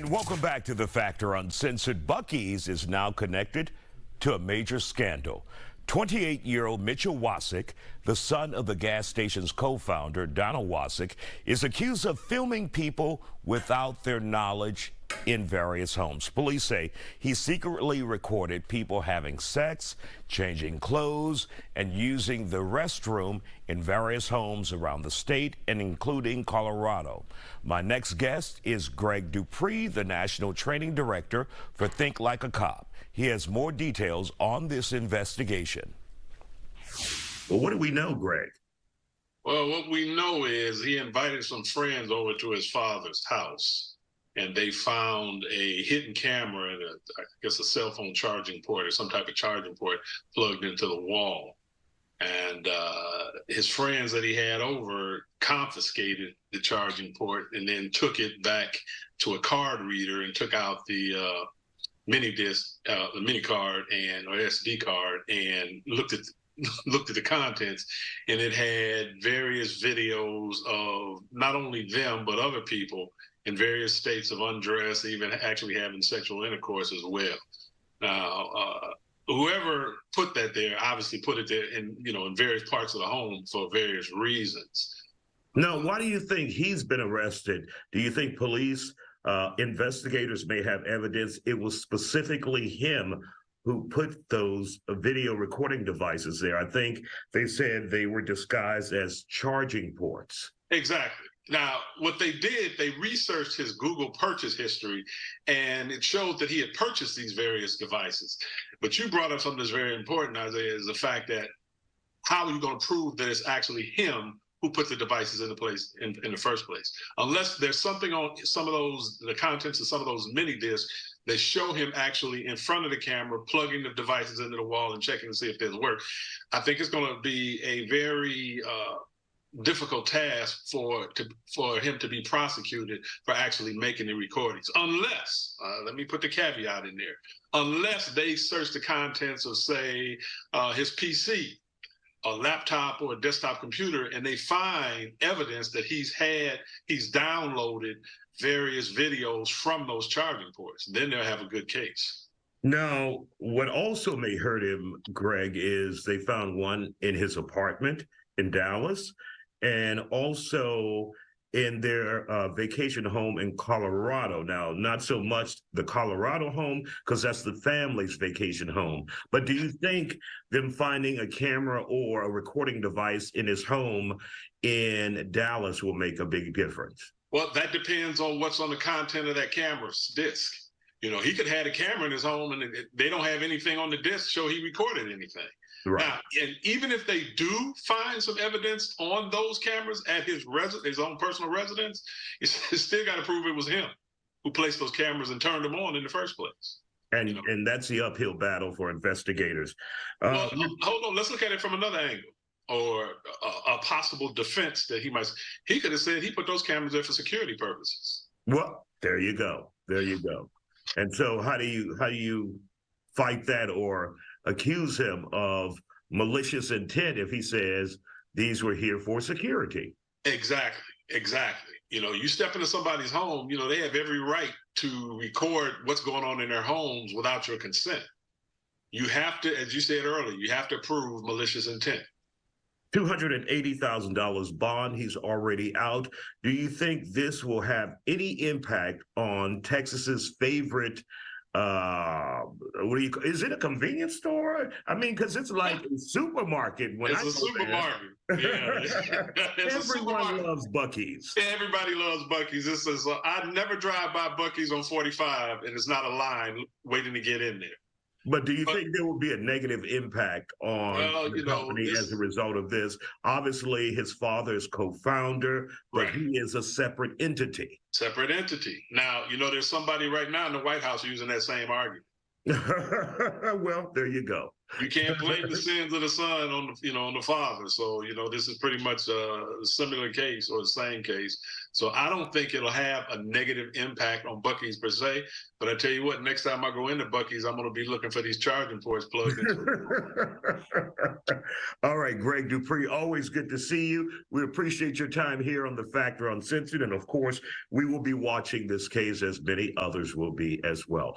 And welcome back to The Factor Uncensored. Buc-ees is now connected to a major scandal. 28-year-old Mitchell Wasick, the son of the gas station's co-founder, Donald Wasick, is accused of filming people without their knowledge in various homes. Police say he secretly recorded people having sex, changing clothes, and using the restroom in various homes around the state and including Colorado. My next guest is Greg Dupree, the National Training Director for Think Like a Cop. He has more details on this investigation. Well, what do we know, Greg? Well, what we know is he invited some friends over to his father's house, and they found a hidden camera and I guess a cell phone charging port or some type of charging port plugged into the wall. And his friends that he had over confiscated the charging port and then took it back to a card reader and took out the mini disc, the mini card or SD card, and looked at the contents, and it had various videos of not only them but other people in various states of undress, even actually having sexual intercourse as well. Now, whoever put that there obviously put it there in various parts of the home for various reasons. Now, why do you think he's been arrested? Do you think police investigators may have evidence it was specifically him who put those video recording devices there? I think they said they were disguised as charging ports. Exactly. Now, what they did, they researched his Google purchase history, and it showed that he had purchased these various devices. But you brought up something that's very important, Isaiah, is the fact that how are you going to prove that it's actually him who put the devices into place in the first place? Unless there's something on some of the contents of some of those mini discs that show him actually in front of the camera, plugging the devices into the wall and checking to see if there's work. I think it's going to be a very difficult task for him to be prosecuted for actually making the recordings, unless, let me put the caveat in there, unless they search the contents of, say, his PC, a laptop or a desktop computer, and they find evidence that he's downloaded various videos from those charging ports. Then they'll have a good case. Now, what also may hurt him, Greg, is they found one in his apartment in Dallas, and also in their vacation home in Colorado. Now, not so much the Colorado home, because that's the family's vacation home. But do you think them finding a camera or a recording device in his home in Dallas will make a big difference? Well, that depends on what's on the content of that camera's disc. You know, he could have had a camera in his home and they don't have anything on the disc show he recorded anything. Right. Now, and even if they do find some evidence on those cameras at his own personal residence, it's still got to prove it was him who placed those cameras and turned them on in the first place. And and that's the uphill battle for investigators. Well, hold on, let's look at it from another angle, or a possible defense that he could have said he put those cameras there for security purposes. Well, there you go. There you go. And so how do you fight that or accuse him of malicious intent if he says these were here for security? Exactly. You know, you step into somebody's home, you know, they have every right to record what's going on in their homes without your consent. You have to, as you said earlier, you have to prove malicious intent. $280,000 bond. He's already out. Do you think this will have any impact on Texas's favorite is it a convenience store? I mean, because it's like a supermarket. It's a supermarket. Yeah. Everyone loves Buc-ees. Everybody loves Buc-ees. I never drive by Buc-ees on 45 and it's not a line waiting to get in there. But do you think there will be a negative impact on the company as a result of this? Obviously, his father is co-founder, but he is a separate entity. Separate entity. Now, you know, there's somebody right now in the White House using that same argument. Well, there you go. You can't blame the sins of the son on the father. So, you know, this is pretty much a similar case or the same case. So I don't think it'll have a negative impact on Buc-ees per se. But I tell you what, next time I go into Buc-ees, I'm going to be looking for these charging ports plugged into. All right, Greg Dupree, always good to see you. We appreciate your time here on The Factor Uncensored. And of course, we will be watching this case as many others will be as well.